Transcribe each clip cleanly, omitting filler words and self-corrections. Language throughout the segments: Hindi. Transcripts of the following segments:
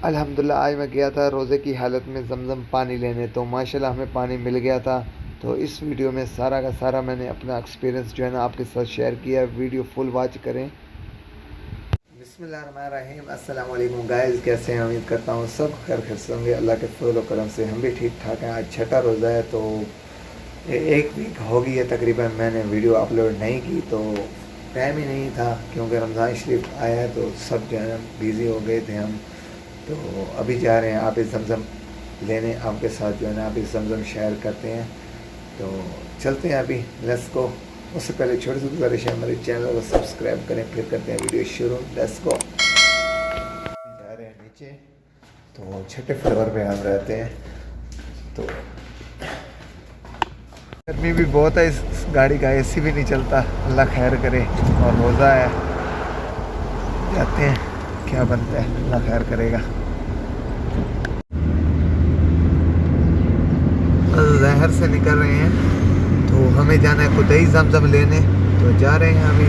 अल्हम्दुलिल्लाह आज मैं गया था रोज़े की हालत में ज़मज़म पानी लेने, तो माशाल्लाह हमें पानी मिल गया था। तो इस वीडियो में सारा का सारा मैंने अपना एक्सपीरियंस जो है ना आपके साथ शेयर किया है। वीडियो फुल वॉच करें। बिस्मिल्लाहिर्रहमानिर्रहीम। अस्सलाम वालेकुम गाइस, कैसे हैं? उम्मीद करता हूँ सब खैर खैरियत होंगे। अल्लाह के फजल व करम से हम भी ठीक ठाक हैं। आज छठा रोज़ा है, तो एक वीक हो गई है तकरीबन मैंने वीडियो अपलोड नहीं की, तो टाइम ही नहीं था क्योंकि रमज़ान शरीफ आया है तो सब जो है ना बिज़ी हो गए थे हम। तो अभी जा रहे हैं आप इस जमज़म लेने, आपके साथ जो है ना आप इस जमज़म शेयर करते हैं। तो चलते हैं अभी, लेट्स गो। उससे पहले छोटी सी गुजारिश है, हमारे चैनल को सब्सक्राइब करें, फिर करते हैं वीडियो शुरू। Let's go. जा रहे हैं नीचे, तो छठे फ्लोर पे हम रहते हैं। तो गर्मी भी बहुत है, इस गाड़ी का एसी भी नहीं चलता। अल्लाह खैर करे। और रोज़ा है, जाते हैं, क्या बनता है अल्लाह खैर करेगा। जहर से निकल रहे हैं, तो हमें जाना है खुदाई जमजम लेने, तो जा रहे हैं अभी।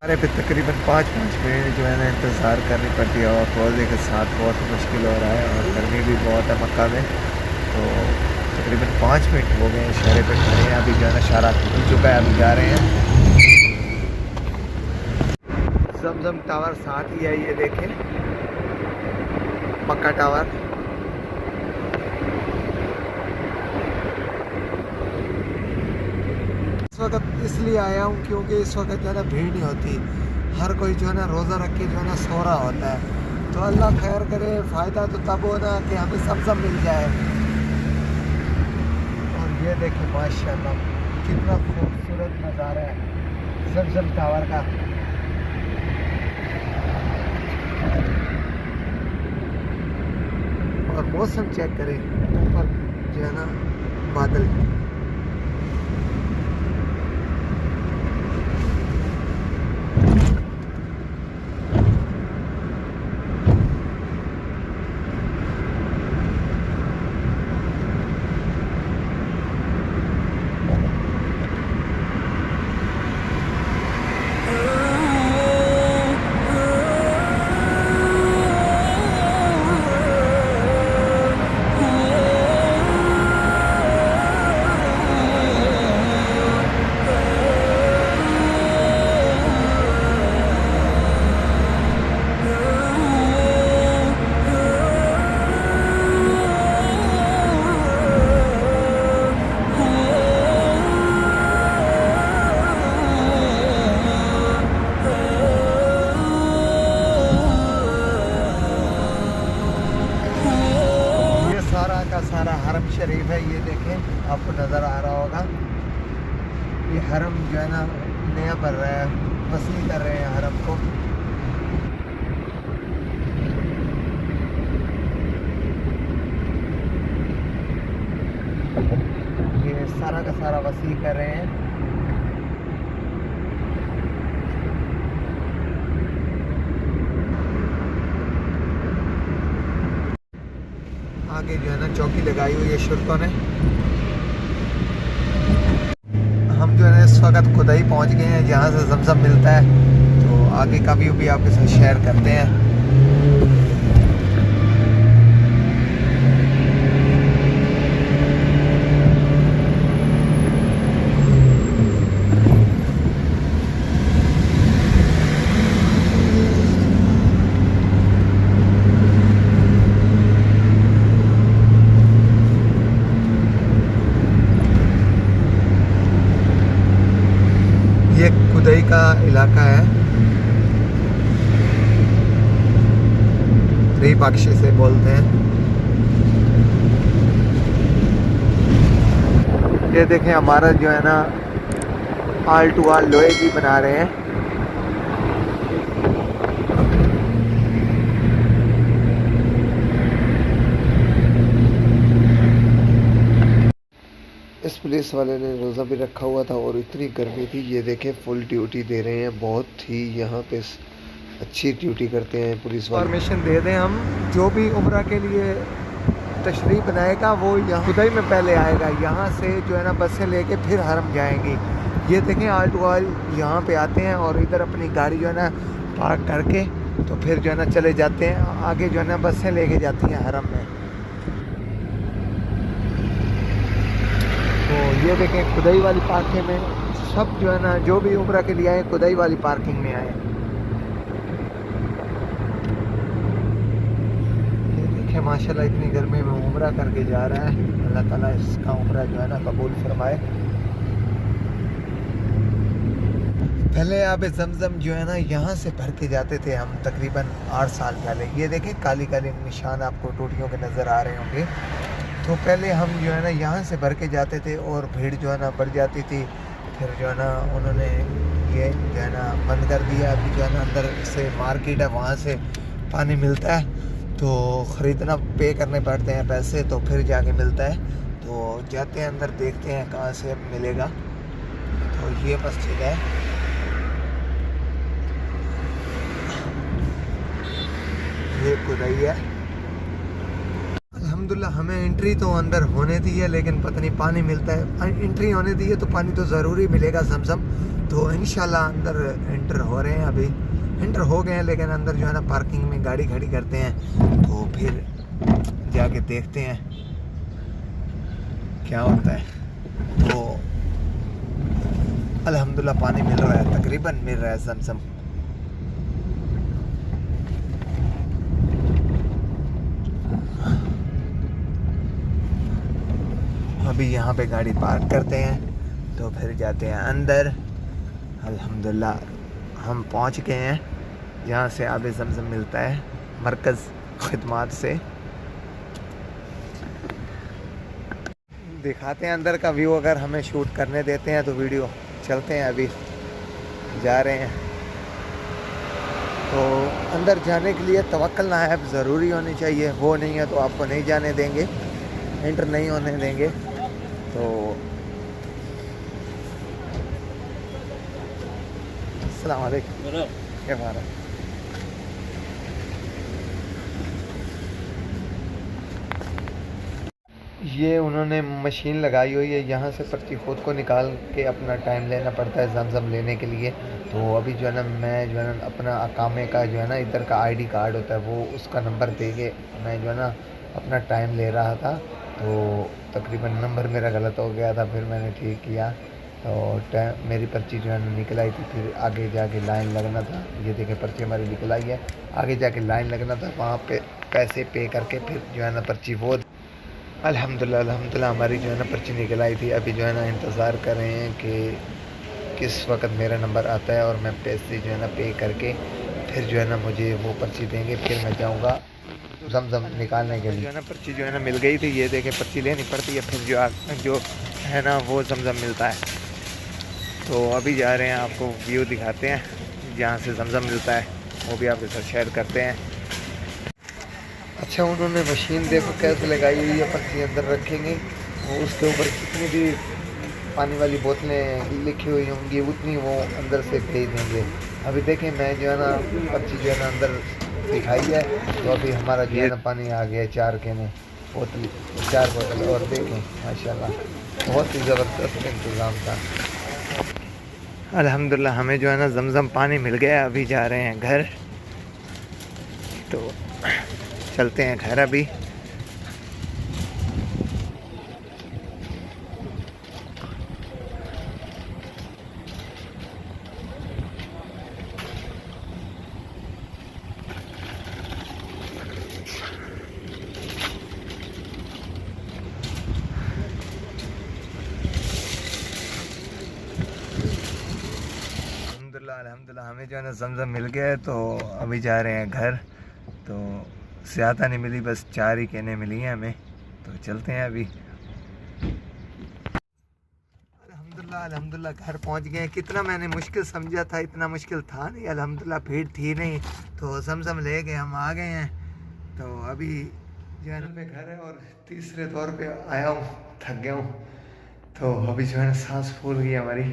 हमारे पे तकरीबन 5-5 मिनट जो है ना इंतज़ार करनी पड़ती है, और रोज़े के साथ बहुत मुश्किल हो रहा है और गर्मी भी बहुत है मक्का में। तो तकरीबन 5 मिनट हो गए हैं, इशारे पे खड़े हैं। अभी जो है ना इशारा खुल चुका है, अभी जा रहे हैं। जमजम टावर साथ ही है, ये देखें, मक्का टावर। इस वक्त इसलिए आया हूँ क्योंकि इस वक्त जो है ना भीड़ नहीं होती, हर कोई जो है ना रोज़ा रख के जो है ना सो रहा होता है। तो अल्लाह खैर करे, फ़ायदा तो तब हो ना कि हमें सब मिल जाए। और ये देखिए माशाल्लाह कितना खूबसूरत नज़ारा है जमजम टावर का। और मौसम चेक करें, ऊपर जो है ना बादल। सारा का सारा हरम शरीफ है, ये देखें, आपको नज़र आ रहा होगा। ये हरम जो है ना नया बन रहा है, वसी कर रहे हैं हरम को। ये सारा का सारा वसी कर रहे हैं। आगे जो है ना चौकी लगाई हुई है शुरतों ने। हम जो है ना इस वक्त खुदाई पहुंच गए हैं जहाँ से जमजम मिलता है, तो आगे का व्यू भी आपके साथ शेयर करते हैं। ये खुदाई का इलाका है, रीपाक्षी से बोलते हैं। ये देखें, हमारा जो है ना आल टू आल लोहे की बना रहे हैं। इस पुलिस वाले ने रोज़ा भी रखा हुआ था और इतनी गर्मी थी। ये देखें फुल ड्यूटी दे रहे हैं, बहुत ही यहाँ पे अच्छी ड्यूटी करते हैं पुलिस वाले। परमिशन दे दें हम, जो भी उम्रा के लिए तशरीफ़ बनाएगा वो यहाँ खुदाई में पहले आएगा, यहाँ से जो है ना बसें लेके फिर हरम जाएंगी। ये देखें आल टू आल यहाँ पे आते हैं और इधर अपनी गाड़ी जो है ना पार्क करके तो फिर जो है ना चले जाते हैं आगे, जो है ना बसें लेके जाती हैं हरम में। तो ये देखें खुदाई वाली पार्किंग में सब जो है ना जो भी उम्रा के लिए आए खुदाई वाली पार्किंग में आए। ये देखें माशाल्लाह इतनी गर्मी में उम्रा करके जा रहा है। अल्लाह ताला इसका उम्रा जो है ना कबूल फरमाए। पहले आब ज़मज़म जो है ना यहाँ से भर के जाते थे हम तकरीबन 8 साल पहले। ये देखें काली काली निशान आपको टूटियों के नज़र आ रहे होंगे। तो पहले हम जो है ना यहाँ से भर के जाते थे और भीड़ जो है ना बढ़ जाती थी। फिर जो है ना उन्होंने ये जो है ना बंद कर दिया। अभी जो है ना अंदर से मार्केट है, वहाँ से पानी मिलता है तो ख़रीदना पे करने पड़ते हैं पैसे, तो फिर जाके मिलता है। तो जाते हैं अंदर, देखते हैं कहाँ से मिलेगा। तो ये मस्जिद है, ये खुदाई है। अल्हम्दुलिल्लाह हमें एंट्री तो अंदर होने दी है, लेकिन पता नहीं पानी मिलता है। एंट्री होने दी है तो पानी तो ज़रूरी मिलेगा ज़मज़म। तो इंशाल्लाह अंदर एंटर हो रहे हैं, अभी एंटर हो गए हैं, लेकिन अंदर जो है ना पार्किंग में गाड़ी खड़ी करते हैं तो फिर जाके देखते हैं क्या होता है। तो अल्हम्दुलिल्लाह पानी मिल रहा है, तकरीबन मिल रहा है ज़मज़म। अभी यहाँ पे गाड़ी पार्क करते हैं तो फिर जाते हैं अंदर। अल्हम्दुलिल्लाह हम पहुँच गए हैं जहाँ से आब ज़मज़म मिलता है, मरकज़ खिदमात से। दिखाते हैं अंदर का व्यू, अगर हमें शूट करने देते हैं तो वीडियो। चलते हैं, अभी जा रहे हैं। तो अंदर जाने के लिए तवक्कुल नायब ज़रूरी होनी चाहिए, वो नहीं है तो आपको नहीं जाने देंगे, एंटर नहीं होने देंगे। तो अस्सलाम वालेकुम, क्या बात है। ये उन्होंने मशीन लगाई हुई है, यहाँ से पर्ची ख़ुद को निकाल के अपना टाइम लेना पड़ता है ज़मज़म लेने के लिए। तो अभी जो है ना मैं जो है ना अपना अकामे का जो है ना इधर का आईडी कार्ड होता है वो उसका नंबर दे के मैं जो है ना अपना टाइम ले रहा था। तो तकरीबन नंबर मेरा गलत हो गया था, फिर मैंने ठीक किया तो मेरी पर्ची जो है ना निकल आई थी। फिर आगे जाके लाइन लगना था, ये देखें पर्ची हमारी निकल आई है। आगे जाके लाइन लगना था, वहाँ पे पैसे पे करके फिर जो है ना पर्ची वो अल्हम्दुलिल्लाह हमारी जो है ना पर्ची निकल आई थी। अभी जो है ना इंतज़ार कर रहे हैं कि किस वक्त मेरा नंबर आता है और मैं पैसे जो है ना पे करके फिर जो है ना मुझे वो पर्ची देंगे, फिर मैं जाऊँगा ज़मज़म निकालने के लिए। जो है ना पर्ची जो है ना मिल गई थी, ये देखें पर्ची लेनी पड़ती है, फिर जो है ना वो ज़मज़म मिलता है। तो अभी जा रहे हैं, आपको व्यू दिखाते हैं जहाँ से ज़मज़म मिलता है, वो भी आपके साथ शेयर करते हैं। अच्छा, उन्होंने मशीन देखो कैसे लगाई हुई है, पर्ची अंदर रखेंगे और उसके ऊपर जितनी भी पानी वाली बोतलें लिखी हुई होंगी उतनी वो अंदर से भेज देंगे। अभी देखें मैं जो है ना पर्ची जो है ना अंदर दिखाई है, तो अभी हमारा जो है ना पानी आ गया 4 केने बोतल, 4 बोतल। और देखें माशाल्लाह बहुत ही ज़बरदस्त इंतज़ाम था। अल्हम्दुलिल्लाह हमें जो है ना ज़मज़म पानी मिल गया। अभी जा रहे हैं घर, तो चलते हैं घर अभी। अल्हम्दुलिल्लाह हमें जो है ना ज़मज़म मिल गया है, तो अभी जा रहे हैं घर। तो ज़्यादा नहीं मिली, बस 4 ही केने मिली हैं हमें, तो चलते हैं अभी। अल्हम्दुलिल्लाह घर पहुंच गए। कितना मैंने मुश्किल समझा था, इतना मुश्किल था नहीं। अल्हम्दुलिल्लाह भीड़ थी नहीं, तो ज़मज़म ले गए, हम आ गए हैं। तो अभी जो है ना घर है और तीसरे दौर पे आया हूँ, थक गया हूँ। तो अभी जो है ना सांस फूल गई हमारी।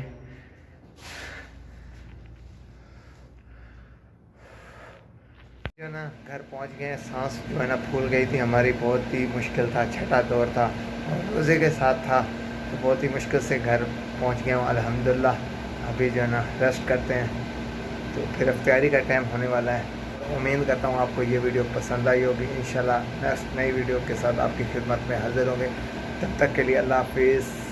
जो ना घर पहुंच गए हैं, सांस जो है ना फूल गई थी हमारी, बहुत ही मुश्किल था, छठा दौर था और रोज़े के साथ था, तो बहुत ही मुश्किल से घर पहुंच गया हूँ अल्हम्दुलिल्लाह। अभी जो है ना रेस्ट करते हैं, तो फिर इफ्तारी का टाइम होने वाला है। उम्मीद करता हूँ आपको ये वीडियो पसंद आई होगी। इंशाल्लाह नेक्स्ट नई वीडियो के साथ आपकी खिदमत में हाजिर होंगे। तब तक के लिए अल्लाह हाफिज़।